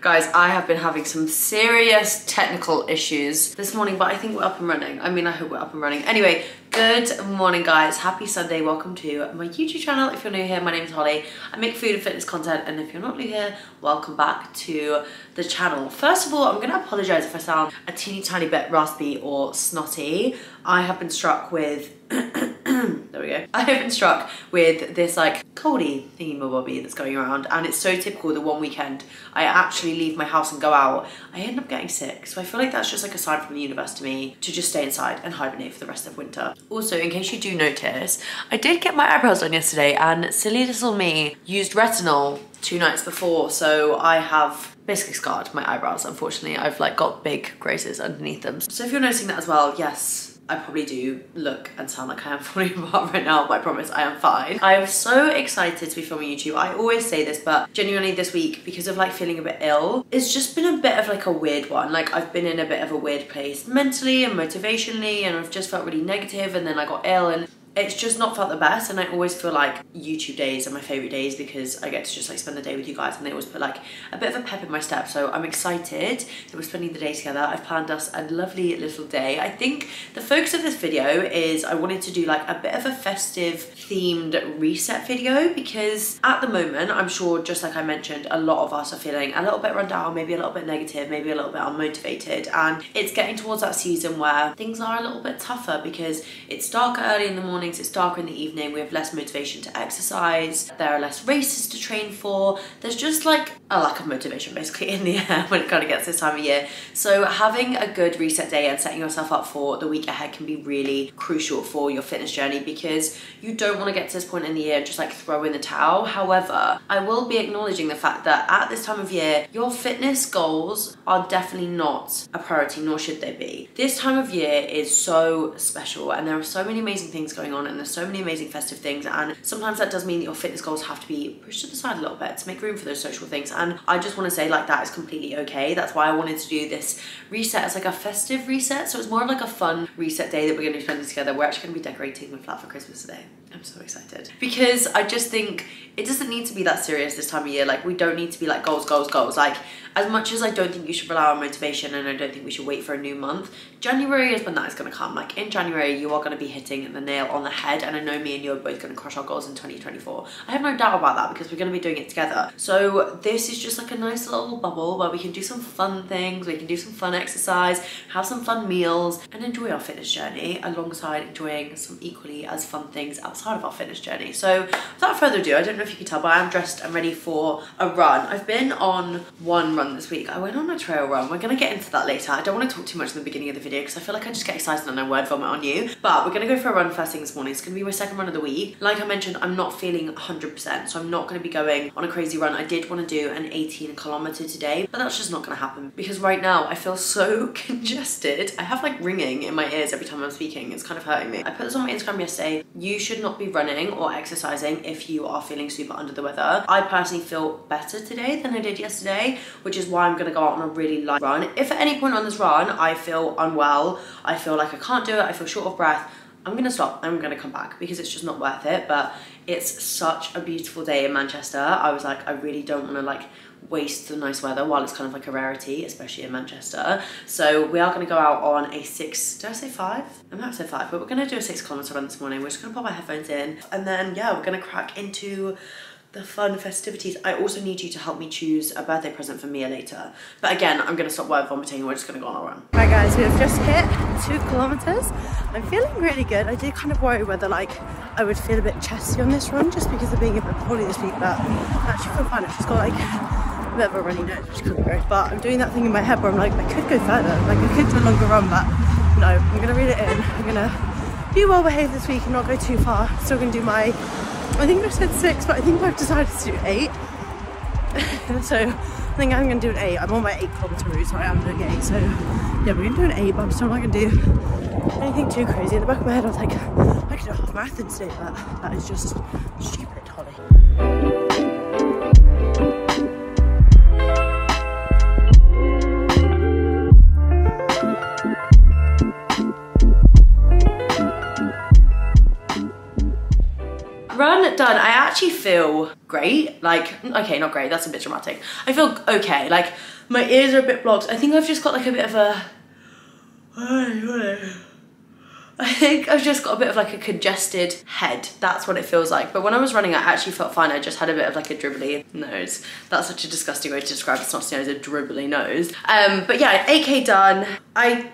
Guys, I have been having some serious technical issues this morning, but I think we're up and running. I mean, I hope we're up and running. Anyway, good morning, guys. Happy Sunday. Welcome to my YouTube channel. If you're new here, my name is Holly. I make food and fitness content, and if you're not new here, welcome back to the channel. First of all, I'm gonna apologize if I sound a teeny tiny bit raspy or snotty. I have been struck with there we go. I have been struck with this like coldy thingy-mabobby that's going around, and it's so typical. The one weekend I actually leave my house and go out, I end up getting sick. So I feel like that's just like a sign from the universe to me to just stay inside and hibernate for the rest of winter. Also, in case you do notice, I did get my eyebrows done yesterday, and silly little me used retinol 2 nights before, so I have basically scarred my eyebrows. Unfortunately, I've like got big graces underneath them. So if you're noticing that as well, yes, I probably do look and sound like I am falling apart right now, but I promise I am fine. I am so excited to be filming YouTube. I always say this, but genuinely this week, because of like feeling a bit ill, it's just been a bit of like a weird one. Like I've been in a bit of a weird place mentally and motivationally, and I've just felt really negative, and then I got ill, and it's just not felt the best. And I always feel like YouTube days are my favorite days because I get to just like spend the day with you guys, and they always put like a bit of a pep in my step. So I'm excited that we're spending the day together. I've planned us a lovely little day. I think the focus of this video is I wanted to do like a bit of a festive themed reset video, because at the moment, I'm sure, just like I mentioned, a lot of us are feeling a little bit run down, maybe a little bit negative, maybe a little bit unmotivated, and it's getting towards that season where things are a little bit tougher because it's darker early in the morning, it's darker in the evening, we have less motivation to exercise, there are less races to train for, there's just like a lack of motivation basically in the air when it kind of gets this time of year. So having a good reset day and setting yourself up for the week ahead can be really crucial for your fitness journey, because you don't want to get to this point in the year and just like throw in the towel. However, I will be acknowledging the fact that at this time of year, your fitness goals are definitely not a priority, nor should they be. This time of year is so special, and there are so many amazing things going on, and there's so many amazing festive things, and sometimes that does mean that your fitness goals have to be pushed to the side a little bit to make room for those social things, and I just want to say like that is completely okay. That's why I wanted to do this reset as like a festive reset, so it's more of like a fun reset day that we're going to be spending together. We're actually going to be decorating my flat for Christmas today. I'm so excited, because I just think it doesn't need to be that serious this time of year. Like we don't need to be like goals, goals, goals. Like as much as I don't think you should rely on motivation, and I don't think we should wait for a new month, January is when that is going to come. Like in January, you are going to be hitting the nail on the head, and I know me and you are both going to crush our goals in 2024. I have no doubt about that, because we're going to be doing it together. So this is just like a nice little bubble where we can do some fun things, we can do some fun exercise, have some fun meals, and enjoy our fitness journey alongside enjoying some equally as fun things outside of our fitness journey. So without further ado, I don't know if you can tell, but I am dressed and ready for a run. I've been on one run this week. I went on a trail run. We're going to get into that later. I don't want to talk too much in the beginning of the video because I feel like I just get excited and I word vomit on you. But we're going to go for a run first thing this morning. It's going to be my second run of the week. Like I mentioned, I'm not feeling 100%, so I'm not going to be going on a crazy run. I did want to do an 18-kilometer today, but that's just not going to happen because right now I feel so congested. I have like ringing in my ears every time I'm speaking. It's kind of hurting me. I put this on my Instagram yesterday. You should not be running or exercising if you are feeling super under the weather. I personally feel better today than I did yesterday, which is why I'm going to go out on a really light run. If at any point on this run I feel unwell, I feel like I can't do it, I feel short of breath, I'm gonna stop. I'm gonna come back because it's just not worth it. But it's such a beautiful day in Manchester. I was like, I really don't want to like waste the nice weather while it's kind of like a rarity, especially in Manchester. So we are going to go out on a 6, did I say 5? I might have said 5, but we're going to do a 6-kilometer run this morning. We're just going to pop our headphones in, and then yeah, we're going to crack into the fun festivities. I also need you to help me choose a birthday present for Mia later. But again, I'm going to stop word vomiting and we're just going to go on a run. Right guys, we have just hit 2 kilometers. I'm feeling really good. I did kind of worry whether like I would feel a bit chesty on this run just because of being a bit poorly this week, but I actually feel fine. I've just got like a bit of a runny nose, which could be great. But I'm doing that thing in my head where I'm like, I could go further. Like I could do a longer run, but no, I'm going to reel it in. I'm going to be well behaved this week and not go too far. Still going to do my, I think I said 6, but I think I've decided to do 8. So I think I'm going to do an 8. I'm on my 8-kilometer route, so I am doing 8. So yeah, we're going to do an 8, but I'm still not going to do anything too crazy. In the back of my head I was like, I could do a half marathon today, but that is just stupid, Holly. Run done. I actually feel great. Like, okay, not great, that's a bit dramatic. I feel okay, like my ears are a bit blocked. I think I've just got like a bit of a, I think I've just got a bit of like a congested head. That's what it feels like. But when I was running, I actually felt fine. I just had a bit of like a dribbly nose. That's such a disgusting way to describe a snotty nose, a dribbly nose. But yeah, 8K done. I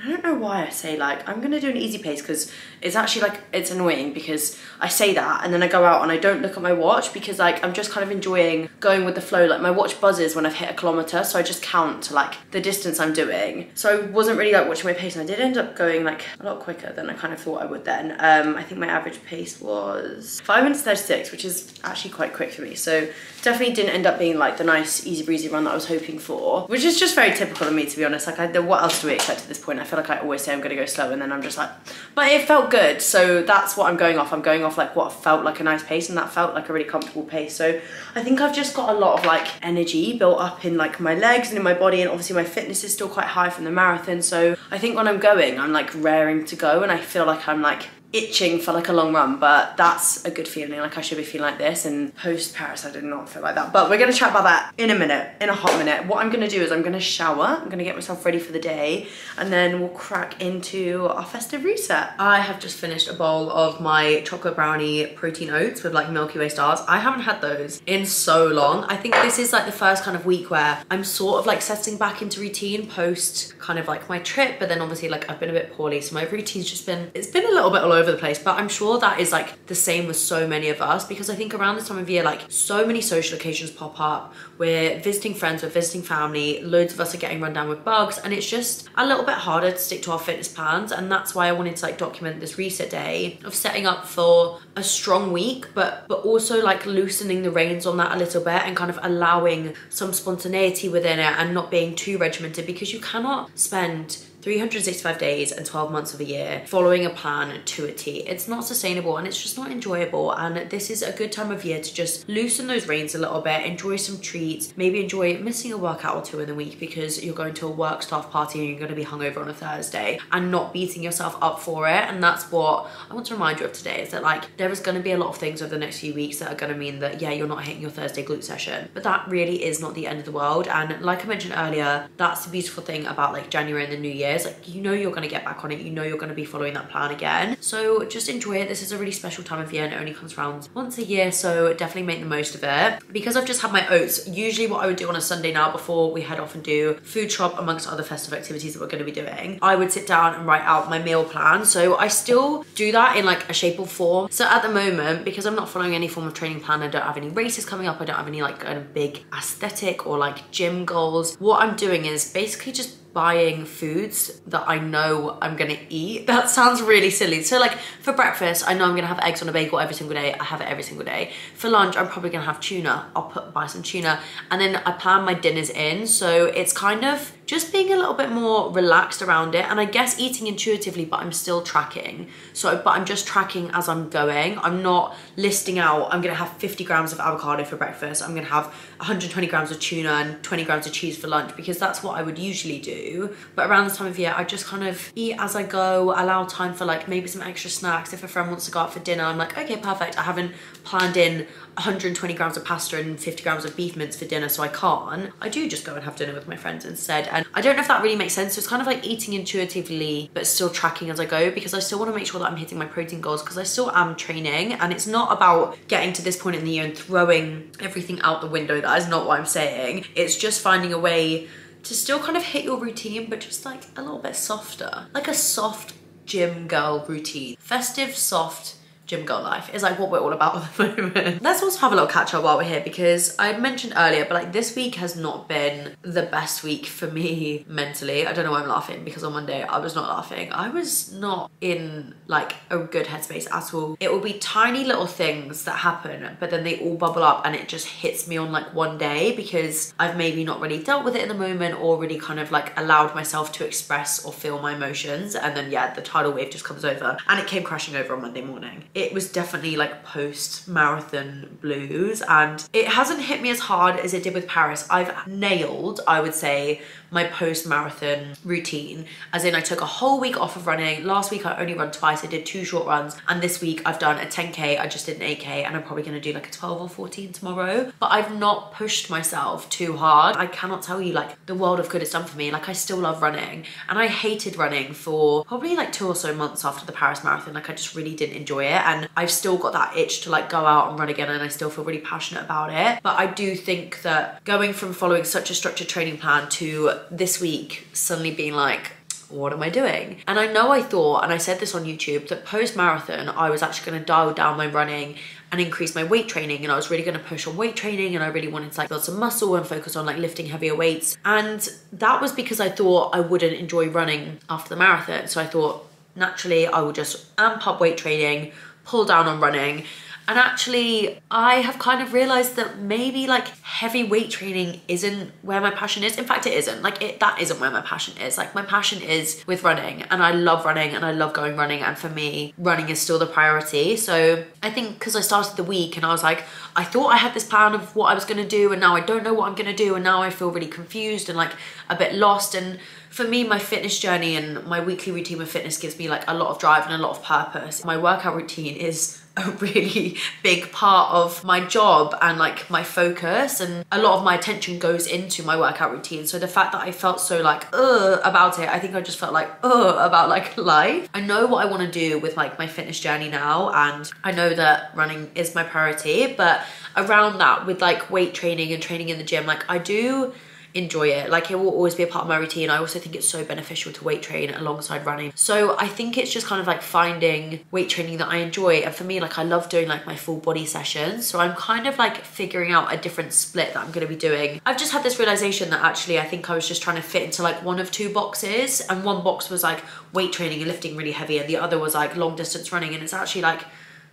don't know why I say like, I'm gonna do an easy pace, because it's actually like, it's annoying because I say that and then I go out and I don't look at my watch, because like I'm just kind of enjoying going with the flow. Like my watch buzzes when I've hit a kilometer, so I just count to like the distance I'm doing. So I wasn't really like watching my pace, and I did end up going like a lot quicker than I kind of thought I would then. I think my average pace was 5 minutes 36, which is actually quite quick for me. So definitely didn't end up being like the nice easy breezy run that I was hoping for, which is just very typical of me, to be honest. Like what else do we expect at this point? I feel like I always say I'm gonna go slow and then I'm just like, but it felt good. So that's what I'm going off. I'm going off like what felt like a nice pace, and that felt like a really comfortable pace. So I think I've just got a lot of like energy built up in like my legs and in my body, and obviously my fitness is still quite high from the marathon. So I think when I'm going, I'm like raring to go, and I feel like I'm like itching for like a long run, but that's a good feeling. Like I should be feeling like this, and post Paris I did not feel like that. But we're gonna chat about that in a minute, in a hot minute. What I'm gonna do is I'm gonna shower, I'm gonna get myself ready for the day, and then we'll crack into our festive reset. I have just finished a bowl of my chocolate brownie protein oats with like Milky Way stars. I haven't had those in so long. I think this is like the first kind of week where I'm sort of like settling back into routine post kind of like my trip, but then obviously like I've been a bit poorly, so my routine's just been, it's been a little bit all over the place. But I'm sure that is like the same with so many of us, because I think around this time of year, like so many social occasions pop up. We're visiting friends, we're visiting family, loads of us are getting run down with bugs, and it's just a little bit harder to stick to our fitness plans. And that's why I wanted to like document this reset day of setting up for a strong week, but also like loosening the reins on that a little bit and kind of allowing some spontaneity within it and not being too regimented, because you cannot spend 365 days and 12 months of a year following a plan to a T. It's not sustainable and it's just not enjoyable. And this is a good time of year to just loosen those reins a little bit, enjoy some treats, maybe enjoy missing a workout or two in the week because you're going to a work staff party and you're going to be hungover on a Thursday, and not beating yourself up for it. And that's what I want to remind you of today, is that like there is going to be a lot of things over the next few weeks that are going to mean that, yeah, you're not hitting your Thursday glute session, but that really is not the end of the world. And like I mentioned earlier, that's the beautiful thing about like January and the new year. Like, you know, you're going to get back on it, you know, you're going to be following that plan again. So just enjoy it. This is a really special time of year and it only comes around once a year, so definitely make the most of it. Because I've just had my oats, usually what I would do on a Sunday now before we head off and do food shop amongst other festive activities that we're going to be doing, I would sit down and write out my meal plan. So I still do that in like a shape or form. So at the moment, because I'm not following any form of training plan, I don't have any races coming up, I don't have any like kind of big aesthetic or like gym goals, what I'm doing is basically just buying foods that I know I'm gonna eat. That sounds really silly. So like for breakfast, I know I'm gonna have eggs on a bagel every single day. I have it every single day. For lunch, I'm probably gonna have tuna. I'll buy some tuna. And then I plan my dinners in. So it's kind of just being a little bit more relaxed around it. And I guess eating intuitively, but I'm still tracking. But I'm just tracking as I'm going. I'm not listing out, I'm gonna have 50 grams of avocado for breakfast. I'm gonna have 120 grams of tuna and 20 grams of cheese for lunch, because that's what I would usually do. But around this time of year, I just kind of eat as I go, allow time for like maybe some extra snacks. If a friend wants to go out for dinner, I'm like, okay, perfect. I haven't planned in 120 grams of pasta and 50 grams of beef mince for dinner, so I can't. I do just go and have dinner with my friends instead. And I don't know if that really makes sense. So it's kind of like eating intuitively, but still tracking as I go, because I still want to make sure that I'm hitting my protein goals, because I still am training. And it's not about getting to this point in the year and throwing everything out the window. That is not what I'm saying. It's just finding a way to still kind of hit your routine, but just like a little bit softer. Like a soft gym girl routine. Festive, soft gym girl life is like what we're all about at the moment. Let's also have a little catch up while we're here, because I mentioned earlier, but like this week has not been the best week for me mentally. I don't know why I'm laughing, because on Monday I was not laughing. I was not in like a good headspace at all. It will be tiny little things that happen, but then they all bubble up and it just hits me on like one day, because I've maybe not really dealt with it in the moment or really kind of like allowed myself to express or feel my emotions. And then yeah, the tidal wave just comes over, and it came crashing over on Monday morning. it was definitely like post-marathon blues, and it hasn't hit me as hard as it did with Paris. I've nailed, I would say, my post-marathon routine, as in I took a whole week off of running. Last week I only run twice, I did 2 short runs, and this week I've done a 10k, I just did an 8k, and I'm probably gonna do like a 12 or 14 tomorrow. But I've not pushed myself too hard. I cannot tell you like the world of good it's done for me. Like I still love running, and I hated running for probably like 2 or so months after the Paris marathon. Like I just really didn't enjoy it, and I've still got that itch to like go out and run again, and I still feel really passionate about it. But I do think that going from following such a structured training plan to this week suddenly being like, what am I doing? And I know I thought, and I said this on YouTube, that post-marathon I was actually going to dial down my running and increase my weight training, and I was really going to push on weight training, and I really wanted to like build some muscle and focus on like lifting heavier weights. And that was because I thought I wouldn't enjoy running after the marathon. So I thought naturally I will just amp up weight training, pull down on running. And actually, I have kind of realized that maybe like heavy weight training isn't where my passion is. In fact, it isn't. Like that isn't where my passion is. Like my passion is with running, and I love running, and I love going running. And for me, running is still the priority. So I think because I started the week and I was like, I thought I had this plan of what I was gonna do, and now I don't know what I'm gonna do. And now I feel really confused and like a bit lost. And for me, my fitness journey and my weekly routine with fitness gives me like a lot of drive and a lot of purpose. My workout routine is a really big part of my job and like my focus, and a lot of my attention goes into my workout routine. So the fact that I felt so like about it, I think I just felt like about like life. I know what I want to do with like my fitness journey now, and I know that running is my priority, but around that with like weight training and training in the gym, like I do enjoy it. Like it will always be a part of my routine. I also think it's so beneficial to weight train alongside running. So I think it's just kind of like finding weight training that I enjoy. And for me, like I love doing like my full body sessions. So I'm kind of like figuring out a different split that I'm going to be doing. I've just had this realization that actually I think I was just trying to fit into like one of 2 boxes, and one box was like weight training and lifting really heavy, and the other was like long distance running. And it's actually like,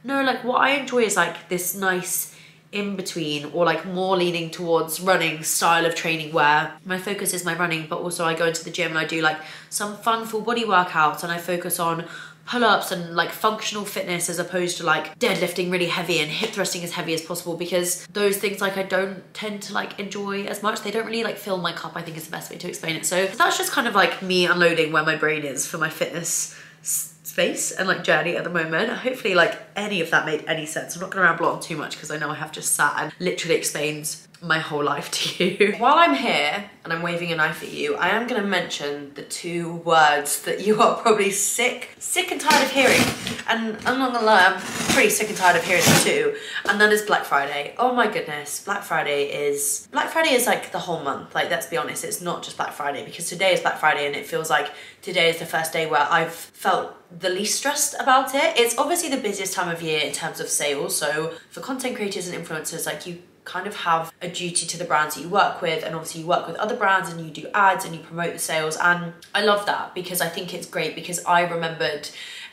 no, like what I enjoy is like this nice in between, or like more leaning towards running style of training where my focus is my running, but also I go into the gym and I do like some fun full body workouts, and I focus on pull-ups and like functional fitness as opposed to like deadlifting really heavy and hip thrusting as heavy as possible, because those things like I don't tend to like enjoy as much. They don't really like fill my cup, I think is the best way to explain it. So that's just kind of like me unloading where my brain is for my fitness space and like journey at the moment. Hopefully like any of that made any sense. I'm not gonna ramble on too much because I know I have just sat and literally explained my whole life to you. While I'm here and I'm waving a knife at you, I am gonna mention the 2 words that you are probably sick and tired of hearing. And I'm not gonna lie, I'm pretty sick and tired of hearing them too. And that is Black Friday. Oh my goodness, Black Friday is like the whole month. Like, let's be honest, it's not just Black Friday, because today is Black Friday and it feels like today is the first day where I've felt the least stressed about it. It's obviously the busiest time of year in terms of sales. So for content creators and influencers, like you kind of have a duty to the brands that you work with, and obviously you work with other brands and you do ads and you promote the sales. And I love that because I think it's great, because I remembered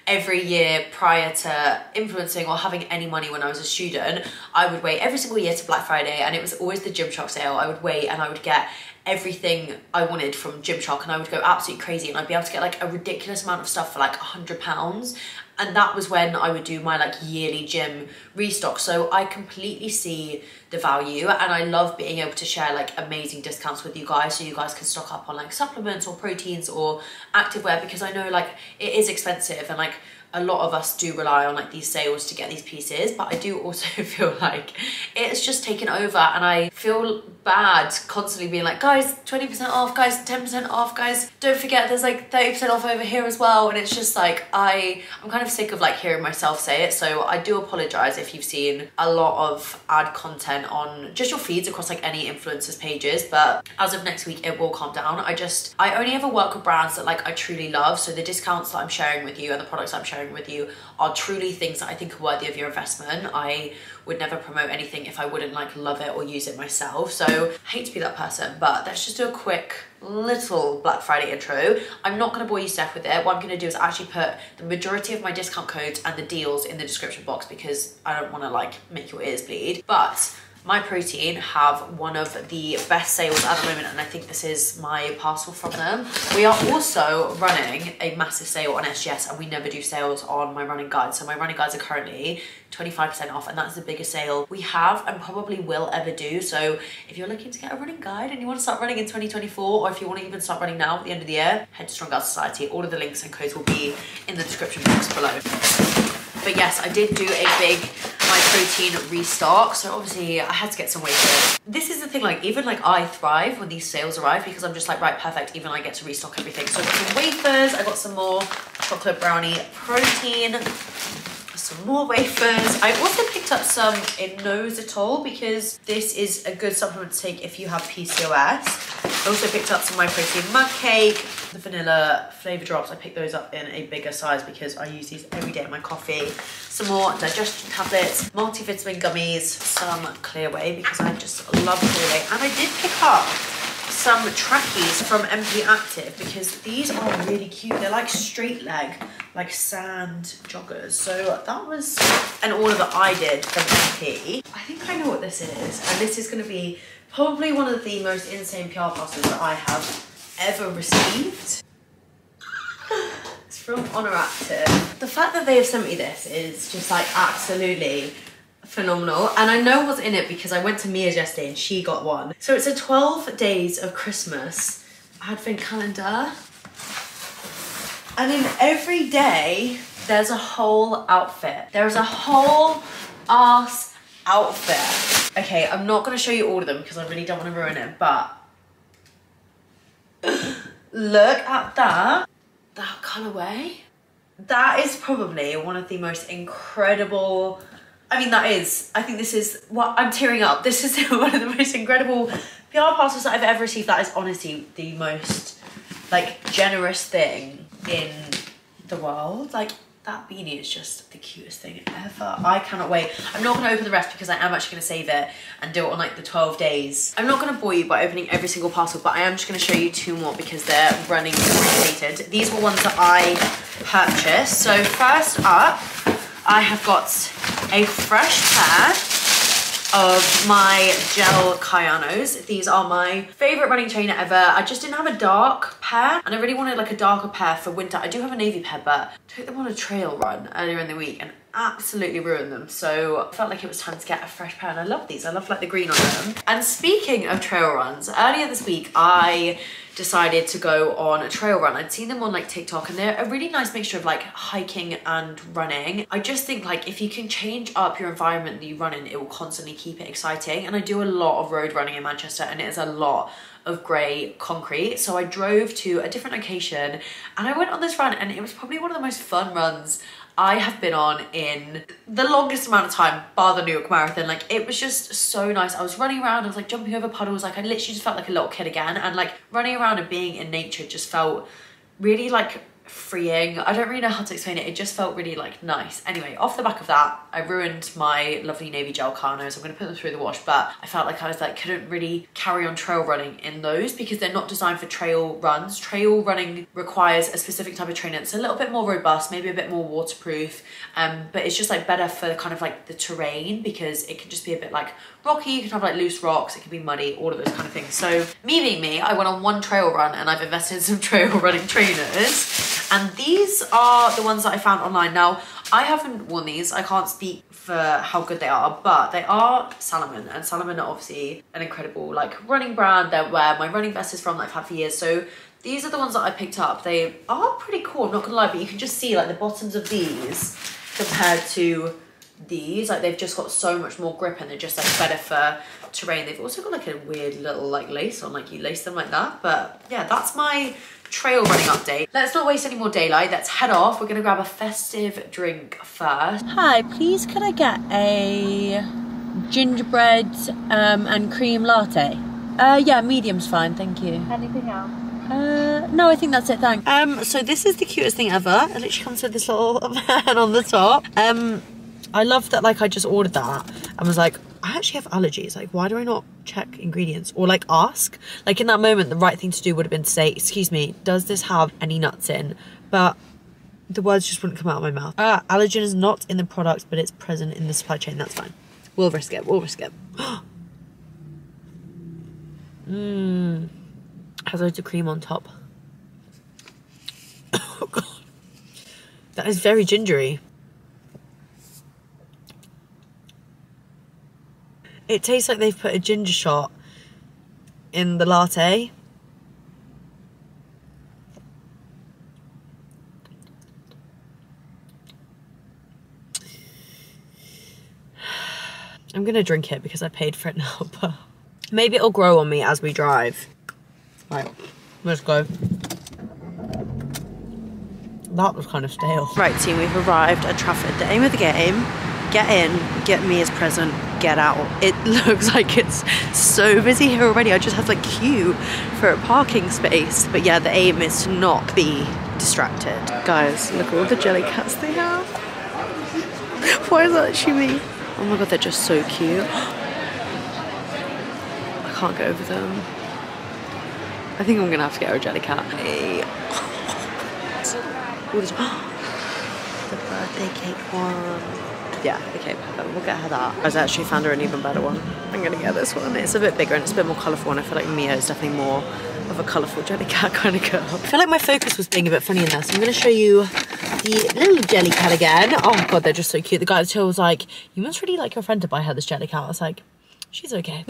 every year prior to influencing or having any money when I was a student, I would wait every single year to Black Friday, and it was always the Gymshark sale. I would wait and I would get everything I wanted from Gymshark, and I would go absolutely crazy, and I'd be able to get like a ridiculous amount of stuff for like £100. And that was when I would do my like yearly gym restock. So I completely see the value, and I love being able to share like amazing discounts with you guys, so you guys can stock up on like supplements or proteins or activewear, because I know like it is expensive, and like a lot of us do rely on like these sales to get these pieces. But I do also feel like it's just taken over, and I feel bad constantly being like, guys, 20% off, guys, 10% off, guys, don't forget there's like 30% off over here as well. And it's just like I'm kind of sick of like hearing myself say it. So I do apologize if you've seen a lot of ad content on just your feeds across like any influencers pages, but as of next week it will calm down. I only ever work with brands that like I truly love, so the discounts that I'm sharing with you and the products I'm sharing with you are truly things that I think are worthy of your investment. I would never promote anything if I wouldn't like love it or use it myself. So I hate to be that person, but let's just do a quick little Black Friday intro. I'm not going to bore you to death with it. What I'm going to do is actually put the majority of my discount codes and the deals in the description box, because I don't want to like make your ears bleed. But My Protein have one of the best sales at the moment, and I think this is my parcel from them. We are also running a massive sale on SGS, and we never do sales on my running guides. So my running guides are currently 25% off, and that's the biggest sale we have and probably will ever do. So if you're looking to get a running guide and you want to start running in 2024, or if you want to even start running now at the end of the year, head to Strong Girl Society. All of the links and codes will be in the description box below. But yes, I did do a big My Protein restock, so obviously I had to get some wafers. This is the thing, like even like I thrive when these sales arrive, because I'm just like, right, perfect, even I get to restock everything. So I got some wafers, I got some more chocolate brownie protein, some more wafers. I also picked up some inositol because this is a good supplement to take if you have PCOS. I also picked up some My Protein mug cake, the vanilla flavor drops. I picked those up in a bigger size because I use these every day in my coffee. Some more digestion tablets, multivitamin gummies, some Clear Whey because I just love Clear Whey. And I did pick up some trackies from MP Active because these are really cute. They're like straight leg, like sand joggers. So that was an order that I did from MP. I think I know what this is, and this is going to be probably one of the most insane PR parcels that I have ever received. It's from Honor Active. The fact that they have sent me this is just like absolutely phenomenal, and I know what's in it because I went to Mia's yesterday and she got one. So it's a 12 days of Christmas advent calendar, and in every day there's a whole outfit. There's a whole ass outfit. Okay, I'm not going to show you all of them because I really don't want to ruin it, but look at that colorway. That is probably one of the most incredible, I think this is what I'm tearing up. This is one of the most incredible PR parcels that I've ever received. That is honestly the most like generous thing in the world. Like that beanie is just the cutest thing ever. I cannot wait. I'm not going to open the rest because I am actually going to save it and do it on like the 12 days. I'm not going to bore you by opening every single parcel, but I am just going to show you two more because they're running related. These were ones that I purchased. So first up, I have got a fresh pair of my gel Kayanos. These are my favorite running trainer ever. I just didn't have a dark pair and I really wanted like a darker pair for winter. I do have a navy pair, but I took them on a trail run earlier in the week and absolutely ruined them. So I felt like it was time to get a fresh pair, and I love these. I love like the green on them. And speaking of trail runs, earlier this week I decided to go on a trail run. I'd seen them on like TikTok and they're a really nice mixture of like hiking and running. I just think like if you can change up your environment that you run in, it will constantly keep it exciting. And I do a lot of road running in Manchester and it is a lot of grey concrete. So I drove to a different location and I went on this run, and it was probably one of the most fun runs I have been on in the longest amount of time, bar the New York Marathon. Like it was just so nice. I was running around, I was like jumping over puddles, like I literally just felt like a little kid again, and like running around and being in nature just felt really like freeing. I don't really know how to explain it. It just felt really like nice. Anyway, off the back of that, I ruined my lovely navy gel Kayanos. I'm going to put them through the wash, but I felt like I was like couldn't really carry on trail running in those because they're not designed for trail runs. Trail running requires a specific type of trainer. It's a little bit more robust, maybe a bit more waterproof, but it's just like better for kind of like the terrain because it can just be a bit like rocky. You can have like loose rocks, it can be muddy, all of those kind of things. So me being me, I went on one trail run and I've invested in some trail running trainers. And these are the ones that I found online. Now, I haven't worn these. I can't speak for how good they are, but they are Salomon. And Salomon are obviously an incredible like running brand. They're where my running vest is from that I've had for years. So these are the ones that I picked up. They are pretty cool, I'm not gonna lie, but you can just see like the bottoms of these compared to these. Like they've just got so much more grip and they're just like better for terrain. They've also got like a weird little like lace on, like you lace them like that. But yeah, that's my trail running update. Let's not waste any more daylight. Let's head off. We're gonna grab a festive drink first. Hi, please could I get a gingerbread and cream latte? Yeah, medium's fine, thank you. Anything else? No, I think that's it, thanks. So this is the cutest thing ever. It literally comes with this little man on the top. I love that like I just ordered that and was like, I actually have allergies. Like, why do I not check ingredients or like ask? Like in that moment, the right thing to do would have been to say, excuse me, does this have any nuts in? But the words just wouldn't come out of my mouth. Allergen is not in the product, but it's present in the supply chain. That's fine. We'll risk it. We'll risk it. Has loads of cream on top. Oh god. That is very gingery. It tastes like they've put a ginger shot in the latte. I'm gonna drink it because I paid for it now, but maybe it'll grow on me as we drive. Right, let's go. That was kind of stale. Right team, we've arrived at Trafford. The aim of the game, get in, get Mia's present, get out. It looks like it's so busy here already. I just have like queue for a parking space. But yeah, the aim is to not be distracted. Guys, look at all the jelly cats they have. Why is that actually me? Oh my god, they're just so cute. I can't get over them. I think I'm gonna have to get her a jelly cat. Hey. The birthday cake one. Yeah, okay, perfect. We'll get her that. I actually found her an even better one. I'm gonna get this one. It's a bit bigger and it's a bit more colourful, and I feel like Mia is definitely more of a colourful jelly cat kind of girl. I feel like my focus was being a bit funny in there, so I'm gonna show you the little jelly cat again. Oh god, they're just so cute. The guy at the till was like, you must really like your friend to buy her this jelly cat. I was like, she's okay.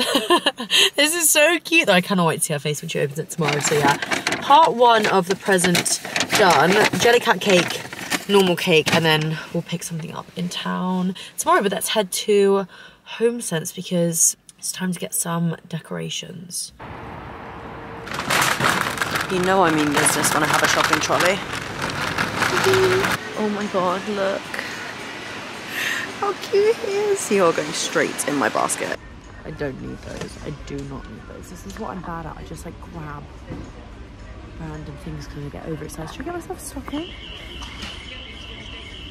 This is so cute though. I cannot wait to see her face when she opens it tomorrow. So yeah, part one of the present done. Jelly cat cake, normal cake, and then we'll pick something up in town tomorrow. But let's head to HomeSense because it's time to get some decorations. You know I mean business when I have a shopping trolley. Oh my god, look. How cute he is. You're going straight in my basket. I don't need those. I do not need those. This is what I'm bad at. I just like grab random things because I get overexcited. Should I get myself a stocking?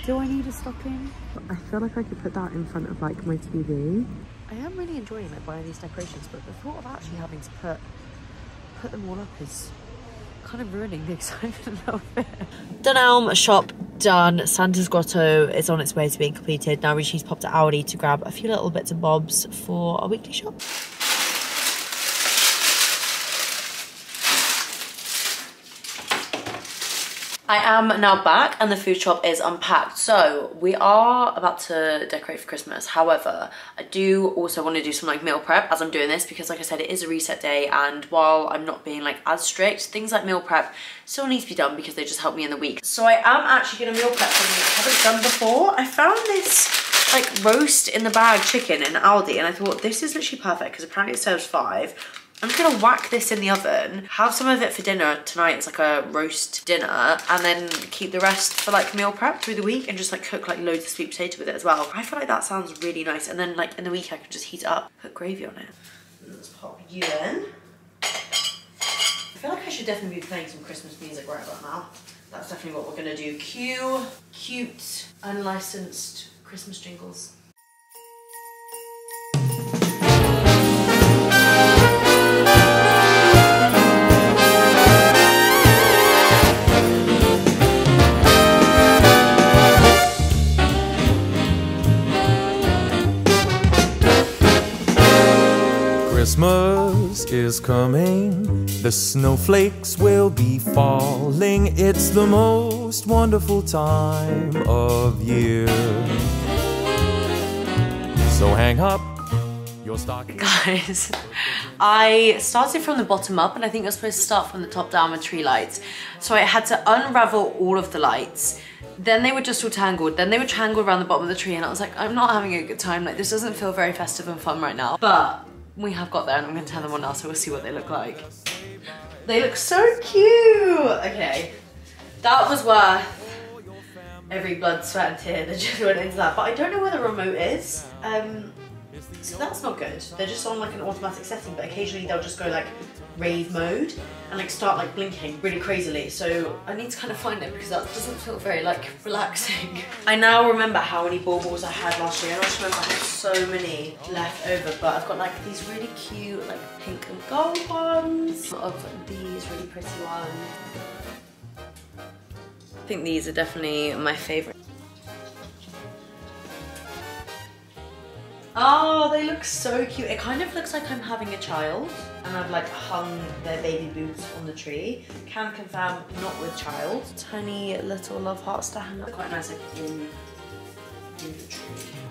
Do I need a stocking? I feel like I could put that in front of like my TV. I am really enjoying like buying these decorations, but the thought of actually having to put them all up is kind of ruining the excitement a little bit. Dunelm shop done. Santa's grotto is on its way to being completed. Now Rishi's popped to Aldi to grab a few little bits and bobs for our weekly shop. I am now back and the food shop is unpacked. So we are about to decorate for Christmas. However, I do also want to do some like meal prep as I'm doing this because like I said, it is a reset day, and while I'm not being like as strict, things like meal prep still need to be done because they just help me in the week. So I am actually gonna meal prep something I haven't done before. I found this like roast in the bag chicken in Aldi and I thought this is literally perfect because apparently it serves 5. I'm just gonna whack this in the oven, have some of it for dinner tonight. It's like a roast dinner, and then keep the rest for like meal prep through the week and just like cook like loads of sweet potato with it as well. I feel like that sounds really nice. And then like in the week I can just heat it up, put gravy on it. Let's pop you in. I feel like I should definitely be playing some Christmas music right about now. That's definitely what we're gonna do. Cue cute, unlicensed Christmas jingles. Christmas is coming, the snowflakes will be falling. It's the most wonderful time of year. So hang up your stocking. Guys, I started from the bottom up and I think you're supposed to start from the top down with tree lights. So I had to unravel all of the lights. Then they were just all tangled. Then they were tangled around the bottom of the tree and I was like, I'm not having a good time. Like this doesn't feel very festive and fun right now. But we have got there and I'm gonna turn them on now so we'll see what they look like. They look so cute. Okay, that was worth every blood, sweat and tear that just went into that. But I don't know where the remote is. So that's not good. They're just on like an automatic setting, but occasionally they'll just go like rave mode and like start like blinking really crazily. So I need to kind of find it because that doesn't feel very like relaxing. I now remember how many baubles I had last year. I just remember I had so many left over, but I've got like these really cute like pink and gold ones of these really pretty ones. I think these are definitely my favorite. Oh, they look so cute. It kind of looks like I'm having a child and I've like hung their baby boots on the tree. Can confirm, not with child. Tiny little love hearts to hang up quite nice like in the tree.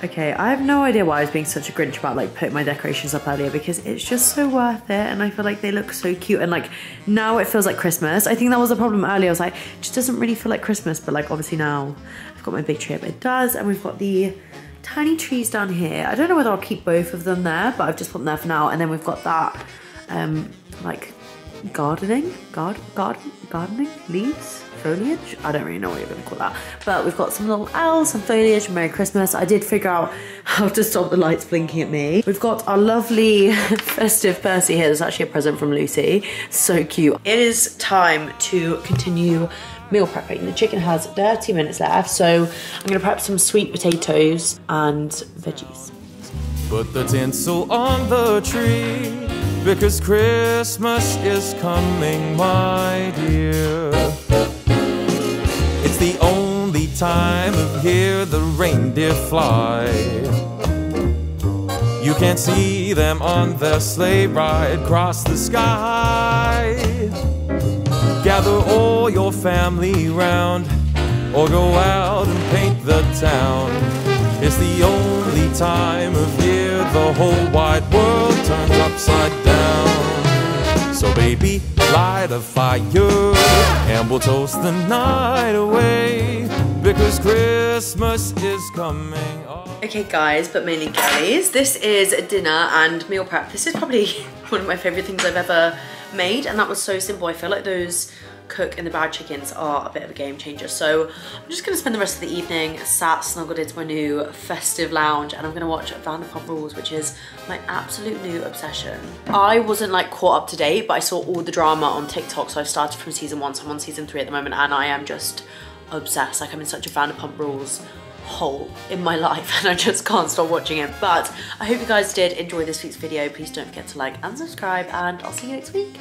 Okay, I have no idea why I was being such a Grinch about like putting my decorations up earlier, because it's just so worth it and I feel like they look so cute, and like now it feels like Christmas. I think that was the problem earlier. I was like, it just doesn't really feel like Christmas, but like obviously now I've got my big tree up, it does, and we've got the tiny trees down here. I don't know whether I'll keep both of them there, but I've just put them there for now. And then we've got that like gardening leaves, foliage. I don't really know what you're gonna call that, but we've got some little owls, some foliage. Merry Christmas. I did figure out how to stop the lights blinking at me. We've got our lovely festive Percy here. There's actually a present from Lucy. So cute. It is time to continue meal prepping. The chicken has 30 minutes left, so I'm gonna prep some sweet potatoes and veggies. Put the tinsel on the tree, because Christmas is coming, my dear. It's the only time of year the reindeer fly. You can see them on their sleigh ride across the sky. Gather all your family round, or go out and paint the town. It's the only time of year the whole wide world turns upside down. So baby, light a fire and we'll toast the night away, because Christmas is coming. Okay guys, but mainly girlies, this is dinner and meal prep. This is probably one of my favorite things I've ever made, and that was so simple. I feel like those cook in the bag chickens are a bit of a game changer. So I'm just gonna spend the rest of the evening sat snuggled into my new festive lounge, and I'm gonna watch Vanderpump Rules, which is my absolute new obsession. I wasn't like caught up to date, but I saw all the drama on TikTok, so I started from season 1, so I'm on season 3 at the moment, and I am just obsessed. Like I'm in such a Vanderpump Rules hole in my life and I just can't stop watching it. But I hope you guys did enjoy this week's video. Please don't forget to like and subscribe, and I'll see you next week.